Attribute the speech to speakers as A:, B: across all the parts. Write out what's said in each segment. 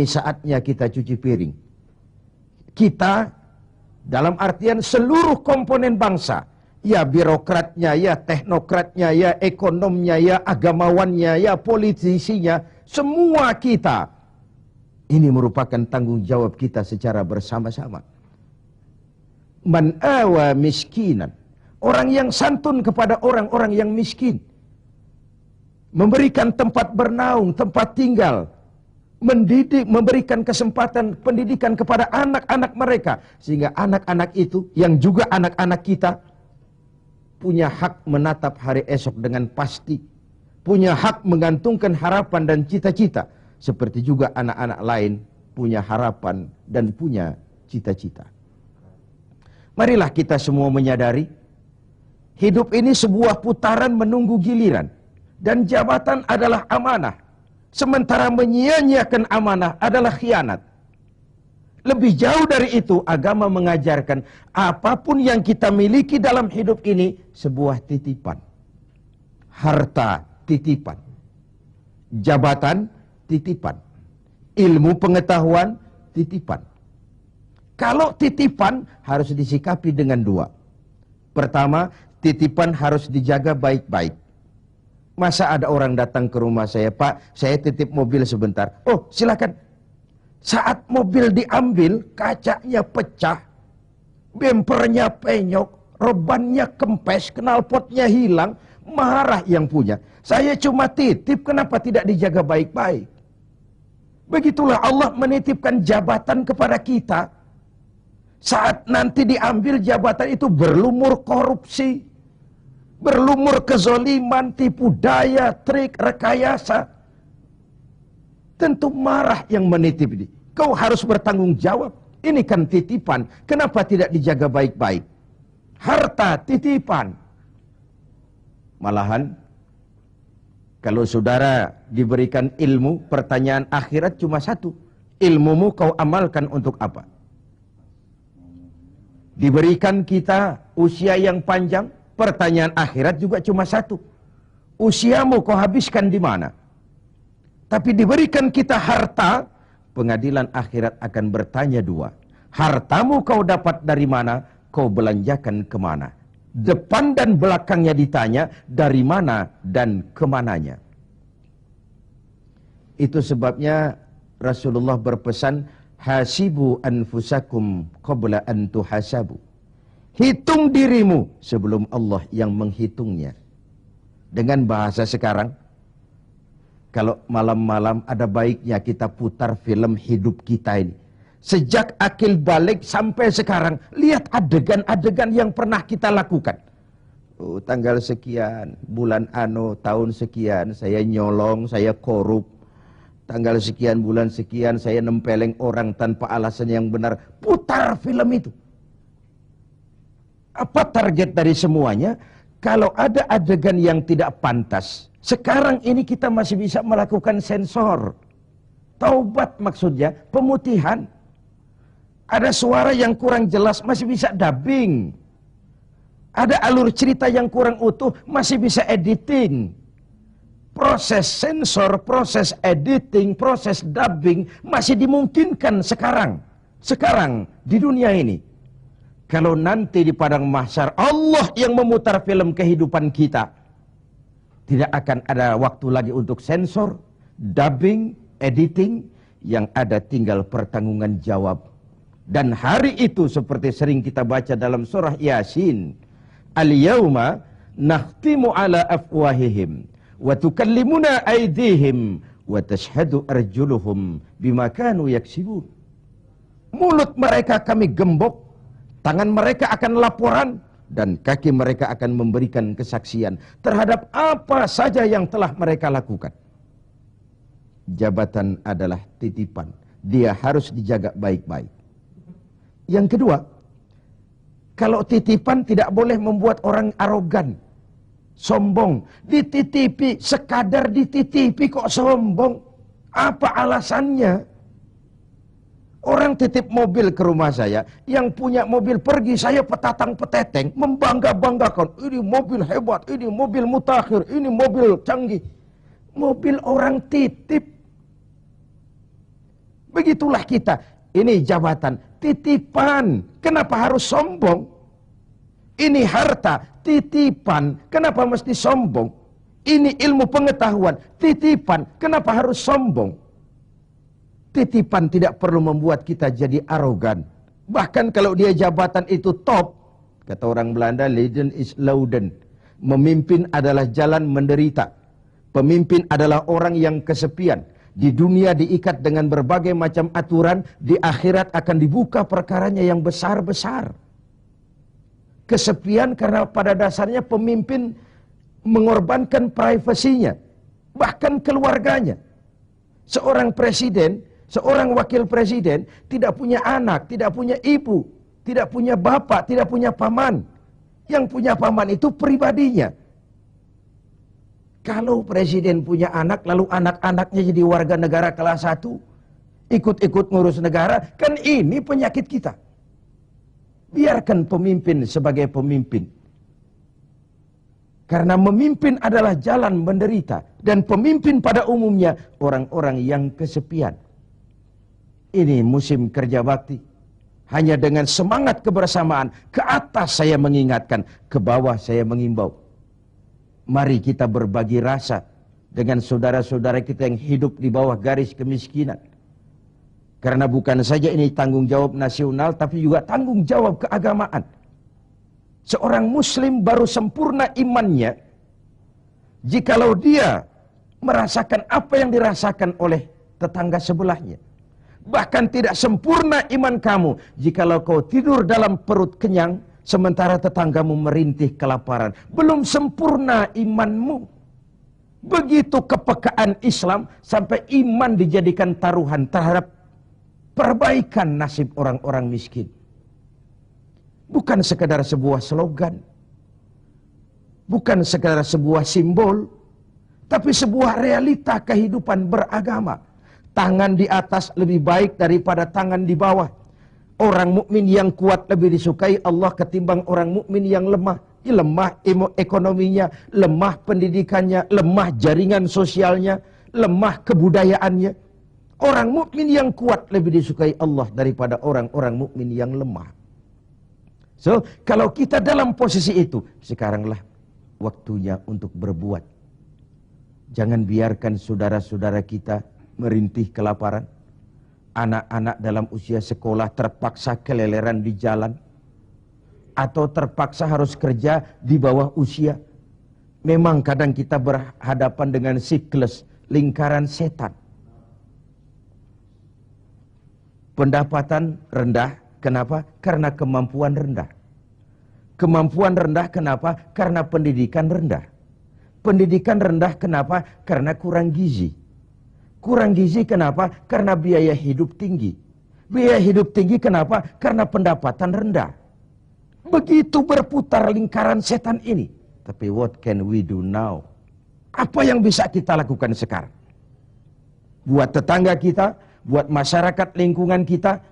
A: saatnya kita cuci piring. Kita, dalam artian seluruh komponen bangsa, ya birokratnya, ya teknokratnya, ya ekonomnya, ya agamawannya, ya politisinya, semua kita. Ini merupakan tanggung jawab kita secara bersama-sama. Man awa miskinan. Orang yang santun kepada orang-orang yang miskin. Memberikan tempat bernaung, tempat tinggal. Mendidik, memberikan kesempatan pendidikan kepada anak-anak mereka. Sehingga anak-anak itu, yang juga anak-anak kita, punya hak menatap hari esok dengan pasti. Punya hak menggantungkan harapan dan cita-cita. Seperti juga anak-anak lain punya harapan dan punya cita-cita. Marilah kita semua menyadari, hidup ini sebuah putaran menunggu giliran. Dan jabatan adalah amanah. Sementara menyia-nyiakan amanah adalah khianat. Lebih jauh dari itu, agama mengajarkan apapun yang kita miliki dalam hidup ini sebuah titipan. Harta titipan. Jabatan titipan. Ilmu pengetahuan titipan. Kalau titipan harus disikapi dengan dua. Pertama, titipan harus dijaga baik-baik. Masa ada orang datang ke rumah saya, Pak, saya titip mobil sebentar. Oh, silakan. Saat mobil diambil, kacanya pecah, bempernya penyok, rebannya kempes, knalpotnya hilang, marah yang punya. Saya cuma titip, kenapa tidak dijaga baik-baik? Begitulah Allah menitipkan jabatan kepada kita. Saat nanti diambil jabatan itu berlumur korupsi, berlumur kezoliman, tipu daya, trik, rekayasa. Tentu marah yang menitip ini. Kau harus bertanggung jawab. Ini kan titipan. Kenapa tidak dijaga baik-baik? Harta titipan. Malahan, kalau saudara diberikan ilmu, pertanyaan akhirat cuma satu. Ilmumu kau amalkan untuk apa? Diberikan kita usia yang panjang, pertanyaan akhirat juga cuma satu. Usiamu kau habiskan di mana? Tapi diberikan kita harta, pengadilan akhirat akan bertanya dua. Hartamu kau dapat dari mana, kau belanjakan kemana? Depan dan belakangnya ditanya, dari mana dan kemananya. Itu sebabnya Rasulullah berpesan, hasibu anfusakum qabla an tuhasabu. Hitung dirimu sebelum Allah yang menghitungnya. Dengan bahasa sekarang, kalau malam-malam ada baiknya kita putar film hidup kita ini. Sejak akil balik sampai sekarang, lihat adegan-adegan yang pernah kita lakukan. Oh, tanggal sekian, bulan ano, tahun sekian, saya nyolong, saya korup. Tanggal sekian, bulan sekian, saya nempeleng orang tanpa alasan yang benar. Putar film itu. Apa target dari semuanya? Kalau ada adegan yang tidak pantas, sekarang ini kita masih bisa melakukan sensor. Taubat maksudnya, pemutihan. Ada suara yang kurang jelas, masih bisa dubbing. Ada alur cerita yang kurang utuh, masih bisa editing. Proses sensor, proses editing, proses dubbing masih dimungkinkan sekarang. Sekarang, di dunia ini. Kalau nanti di padang mahsyar Allah yang memutar film kehidupan kita, tidak akan ada waktu lagi untuk sensor, dubbing, editing, yang ada tinggal pertanggungan jawab. Dan hari itu seperti sering kita baca dalam surah Yasin, al-yawma nakhtimu ala afwahihim wa tukallimuna aydihim wa tashhadu arjuluhum bima kanu yaksibun. Mulut mereka kami gembok, tangan mereka akan laporan, dan kaki mereka akan memberikan kesaksian terhadap apa saja yang telah mereka lakukan. Jabatan adalah titipan. Dia harus dijaga baik-baik. Yang kedua, kalau titipan tidak boleh membuat orang arogan, sombong. Dititipi, sekadar dititipi kok sombong. Apa alasannya? Orang titip mobil ke rumah saya, yang punya mobil pergi, saya petatang-peteteng, membangga-banggakan. Ini mobil hebat, ini mobil mutakhir, ini mobil canggih. Mobil orang titip. Begitulah kita. Ini jabatan, titipan. Kenapa harus sombong? Ini harta, titipan. Kenapa mesti sombong? Ini ilmu pengetahuan, titipan. Kenapa harus sombong? Titipan tidak perlu membuat kita jadi arogan. Bahkan kalau dia jabatan itu top, kata orang Belanda, legend is louden. Memimpin adalah jalan menderita. Pemimpin adalah orang yang kesepian. Di dunia diikat dengan berbagai macam aturan, di akhirat akan dibuka perkaranya yang besar-besar. Kesepian karena pada dasarnya pemimpin mengorbankan privasinya, bahkan keluarganya. Seorang presiden, seorang wakil presiden tidak punya anak, tidak punya ibu, tidak punya bapak, tidak punya paman. Yang punya paman itu pribadinya. Kalau presiden punya anak, lalu anak-anaknya jadi warga negara kelas 1, ikut-ikut ngurus negara, kan ini penyakit kita. Biarkan pemimpin sebagai pemimpin. Karena memimpin adalah jalan menderita. Dan pemimpin pada umumnya orang-orang yang kesepian. Ini musim kerja bakti. Hanya dengan semangat kebersamaan, ke atas saya mengingatkan, ke bawah saya mengimbau. Mari kita berbagi rasa dengan saudara-saudara kita yang hidup di bawah garis kemiskinan. Karena bukan saja ini tanggung jawab nasional, tapi juga tanggung jawab keagamaan. Seorang muslim baru sempurna imannya jikalau dia merasakan apa yang dirasakan oleh tetangga sebelahnya. Bahkan tidak sempurna iman kamu jikalau kau tidur dalam perut kenyang sementara tetanggamu merintih kelaparan. Belum sempurna imanmu. Begitu kepekaan Islam sampai iman dijadikan taruhan terhadap perbaikan nasib orang-orang miskin. Bukan sekadar sebuah slogan. Bukan sekadar sebuah simbol. Tapi sebuah realita kehidupan beragama. Tangan di atas lebih baik daripada tangan di bawah. Orang mukmin yang kuat lebih disukai Allah ketimbang orang mukmin yang lemah. Lemah ekonominya, lemah pendidikannya, lemah jaringan sosialnya, lemah kebudayaannya. Orang mukmin yang kuat lebih disukai Allah daripada orang-orang mukmin yang lemah. So, kalau kita dalam posisi itu, sekaranglah waktunya untuk berbuat. Jangan biarkan saudara-saudara kita merintih kelaparan. Anak-anak dalam usia sekolah terpaksa keleleran di jalan. Atau terpaksa harus kerja di bawah usia. Memang kadang kita berhadapan dengan siklus lingkaran setan. Pendapatan rendah, kenapa? Karena kemampuan rendah. Kemampuan rendah, kenapa? Karena pendidikan rendah. Pendidikan rendah, kenapa? Karena kurang gizi. Kurang gizi, kenapa? Karena biaya hidup tinggi. Biaya hidup tinggi, kenapa? Karena pendapatan rendah. Begitu berputar lingkaran setan ini. Tapi what can we do now? Apa yang bisa kita lakukan sekarang? Buat tetangga kita, buat masyarakat lingkungan kita,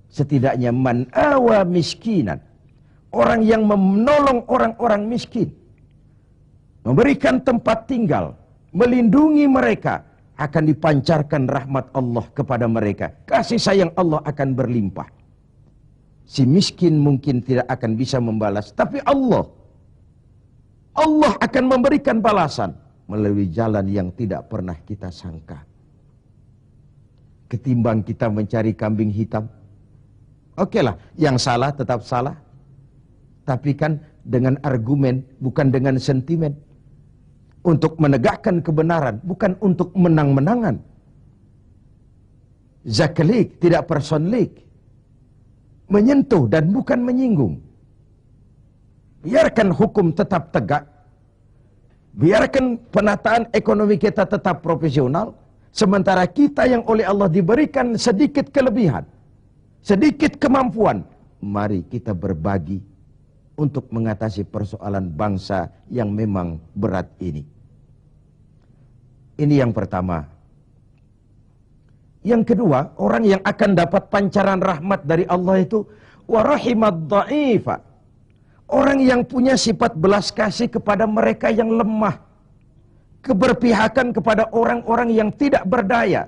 A: setidaknya man awa miskinan. Orang yang menolong orang-orang miskin. Memberikan tempat tinggal. Melindungi mereka. Akan dipancarkan rahmat Allah kepada mereka. Kasih sayang Allah akan berlimpah. Si miskin mungkin tidak akan bisa membalas. Tapi Allah akan memberikan balasan. Melalui jalan yang tidak pernah kita sangka. Ketimbang kita mencari kambing hitam. Oke lah, yang salah tetap salah. Tapi kan dengan argumen, bukan dengan sentimen. Untuk menegakkan kebenaran, bukan untuk menang-menangan. Zaklik, tidak personlik. Menyentuh dan bukan menyinggung. Biarkan hukum tetap tegak. Biarkan penataan ekonomi kita tetap profesional. Sementara kita yang oleh Allah diberikan sedikit kelebihan. Sedikit kemampuan. Mari kita berbagi untuk mengatasi persoalan bangsa yang memang berat ini. Ini yang pertama. Yang kedua, orang yang akan dapat pancaran rahmat dari Allah itu warahimad dha'ifa. Orang yang punya sifat belas kasih kepada mereka yang lemah. Keberpihakan kepada orang-orang yang tidak berdaya.